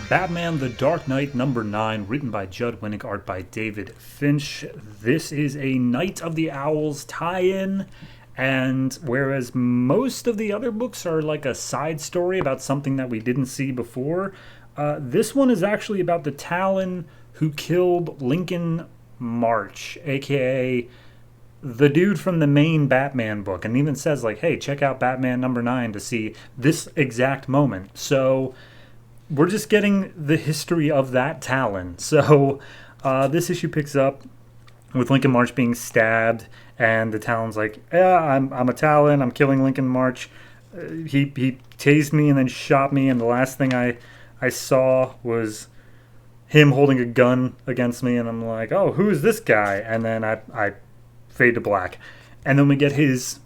Batman The Dark Knight #9, written by Judd Winnick, art by David Finch. This is a Night of the Owls tie-in, and whereas most of the other books are like a side story about something that we didn't see before, this one is actually about the Talon who killed Lincoln March, aka the dude from the main Batman book, and even says like, hey, check out Batman #9 to see this exact moment. So we're just getting the history of that Talon. So this issue picks up with Lincoln March being stabbed, and the Talon's like, yeah, I'm a Talon, I'm killing Lincoln March. He tased me and then shot me, and the last thing I saw was him holding a gun against me, and I'm like, oh, who is this guy? And then I fade to black. And then we get his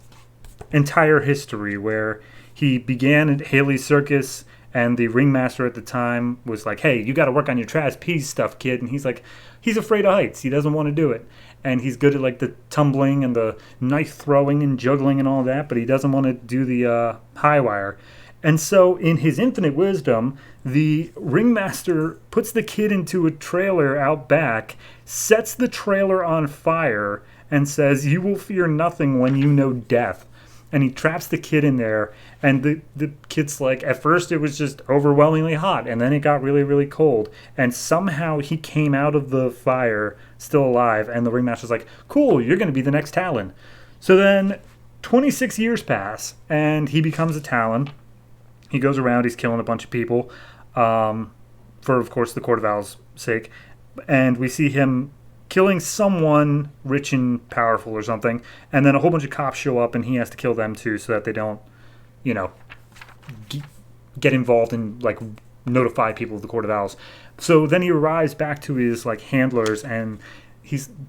entire history, where he began at Haley's Circus, and the ringmaster at the time was like, hey, you got to work on your trapeze stuff, kid. And he's like, he's afraid of heights. He doesn't want to do it. And he's good at like the tumbling and the knife throwing and juggling and all that, but he doesn't want to do the high wire. And so in his infinite wisdom, the ringmaster puts the kid into a trailer out back, sets the trailer on fire, and says, you will fear nothing when you know death. And he traps the kid in there, and the kid's like, at first it was just overwhelmingly hot, and then it got really, really cold. And somehow he came out of the fire still alive, and the ringmaster's like, cool, you're going to be the next Talon. So then 26 years pass, and he becomes a Talon. He goes around, he's killing a bunch of people, for, of course, the Court of Owls' sake. And we see him killing someone rich and powerful or something, and then a whole bunch of cops show up, and he has to kill them too, so that they don't, get involved and like notify people of the Court of Owls. So then he arrives back to his like handlers, and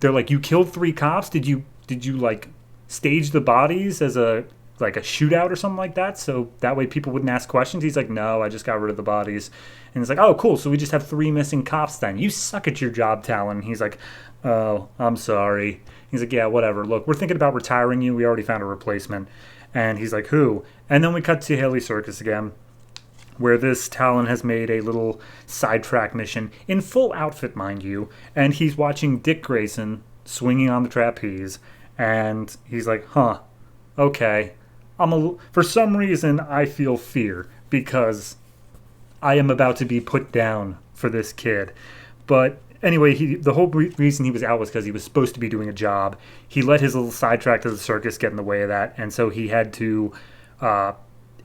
they're like, you killed 3 cops? Did you like stage the bodies as a shootout or something like that, so that way people wouldn't ask questions? He's like, no, I just got rid of the bodies. And it's like, oh, cool, so we just have 3 missing cops then. You suck at your job, Talon. And he's like, oh, I'm sorry. He's like, yeah, whatever. Look, we're thinking about retiring you. We already found a replacement. And he's like, who? And then we cut to Haley's Circus again, where this Talon has made a little sidetrack mission, in full outfit, mind you, and he's watching Dick Grayson swinging on the trapeze, and he's like, huh, okay. For some reason, I feel fear, because I am about to be put down for this kid. But anyway, the whole reason he was out was because he was supposed to be doing a job. He let his little sidetrack to the circus get in the way of that, and so he had to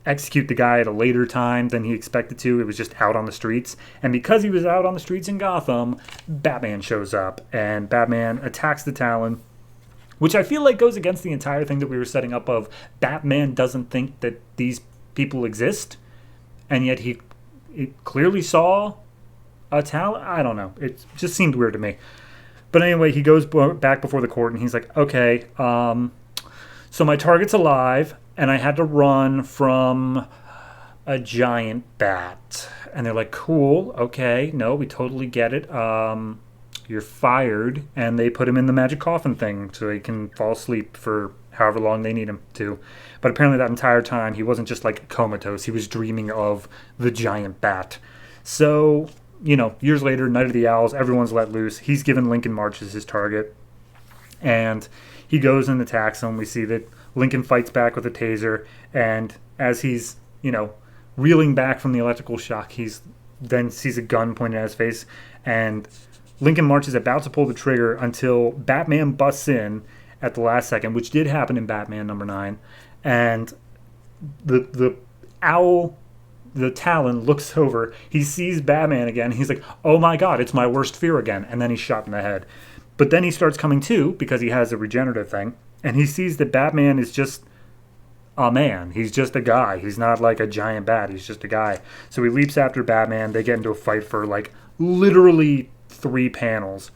execute the guy at a later time than he expected to. It was just out on the streets. And because he was out on the streets in Gotham, Batman shows up, and Batman attacks the Talon, which I feel like goes against the entire thing that we were setting up of Batman doesn't think that these people exist, and yet he clearly saw a Talon. I don't know. It just seemed weird to me. But anyway, he goes back before the court, and he's like, okay, so my target's alive, and I had to run from a giant bat. And they're like, cool, okay, no, we totally get it. You're fired. And they put him in the magic coffin thing so he can fall asleep for however long they need him to. But apparently that entire time he wasn't just like comatose, he was dreaming of the giant bat. So, years later, Night of the Owls, everyone's let loose. He's given Lincoln March as his target, and he goes and attacks him. We see that Lincoln fights back with a taser, and as he's reeling back from the electrical shock, he's then sees a gun pointed at his face, and Lincoln March is about to pull the trigger until Batman busts in at the last second, which did happen in Batman #9, and the owl, the Talon, looks over, he sees Batman again, he's like, oh my god, it's my worst fear again, and then he's shot in the head. But then he starts coming to, because he has a regenerative thing, and he sees that Batman is just a man. He's just a guy. He's not like a giant bat. He's just a guy. So he leaps after Batman. They get into a fight for like literally 3 panels.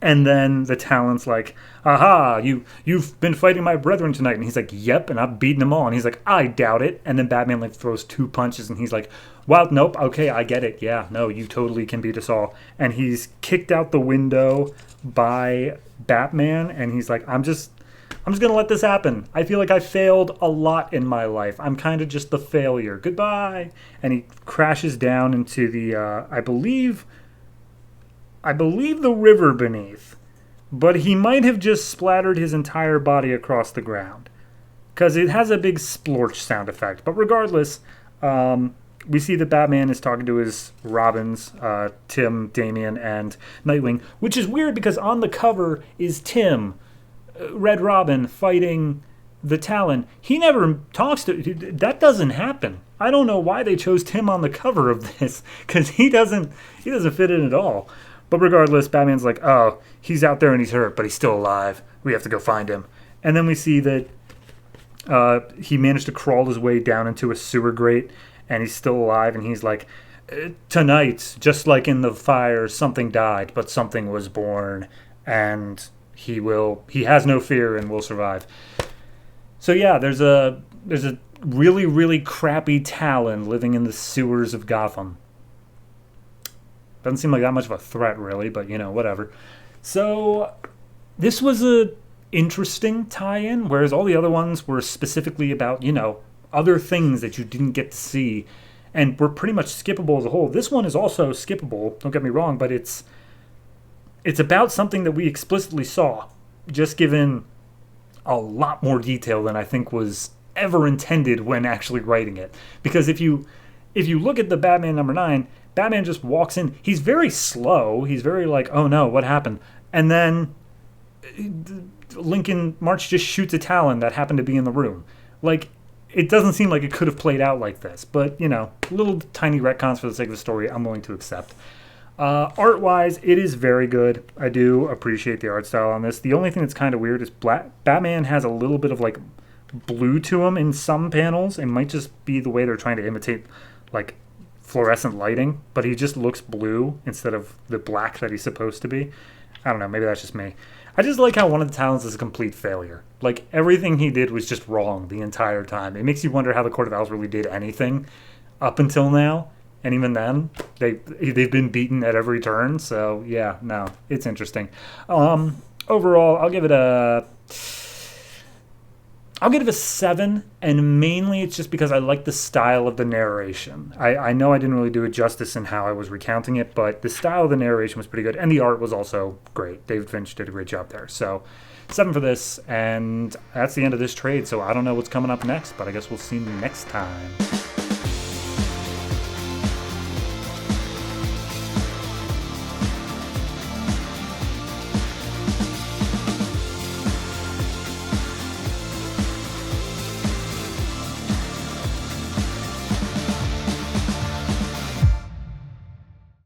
And then the Talon's like, aha, you've been fighting my brethren tonight. And he's like, yep, and I've beaten them all. And he's like, I doubt it. And then Batman like throws 2 punches, and he's like, well, nope, okay, I get it. Yeah, no, you totally can beat us all. And he's kicked out the window by Batman, and he's like, I'm just I'm just gonna let this happen. I feel like I failed a lot in my life. I'm kind of just the failure. Goodbye. And he crashes down into the, I believe the river beneath. But he might have just splattered his entire body across the ground. Because it has a big splorch sound effect. But regardless, we see that Batman is talking to his Robins, Tim, Damian, and Nightwing, which is weird because on the cover is Tim, Red Robin, fighting the Talon. He never talks to... That doesn't happen. I don't know why they chose Tim on the cover of this, because he doesn't fit in at all. But regardless, Batman's like, oh, he's out there and he's hurt, but he's still alive. We have to go find him. And then we see that he managed to crawl his way down into a sewer grate, and he's still alive, and he's like, tonight, just like in the fire, something died, but something was born, and he has no fear and will survive. So yeah, there's a really, really crappy Talon living in the sewers of Gotham. Doesn't seem like that much of a threat, really, but, whatever. So this was a interesting tie-in, whereas all the other ones were specifically about, other things that you didn't get to see and were pretty much skippable as a whole. This one is also skippable, don't get me wrong, but it's about something that we explicitly saw, just given a lot more detail than I think was ever intended when actually writing it. Because if you look at the Batman #9, Batman just walks in. He's very slow. He's very like, oh no, what happened? And then Lincoln March just shoots a Talon that happened to be in the room. Like, it doesn't seem like it could have played out like this. But, little tiny retcons for the sake of the story, I'm willing to accept. Art-wise, it is very good. I do appreciate the art style on this. The only thing that's kind of weird is Batman has a little bit of, like, blue to him in some panels. It might just be the way they're trying to imitate, like, fluorescent lighting. But he just looks blue instead of the black that he's supposed to be. I don't know. Maybe that's just me. I just like how one of the Talons is a complete failure. Like, everything he did was just wrong the entire time. It makes you wonder how the Court of Owls really did anything up until now. And even then, they've been beaten at every turn. So, yeah, no, it's interesting. Overall, I'll give it a 7, and mainly it's just because I like the style of the narration. I know I didn't really do it justice in how I was recounting it, but the style of the narration was pretty good, and the art was also great. David Finch did a great job there. So, 7 for this, and that's the end of this trade. So I don't know what's coming up next, but I guess we'll see next time.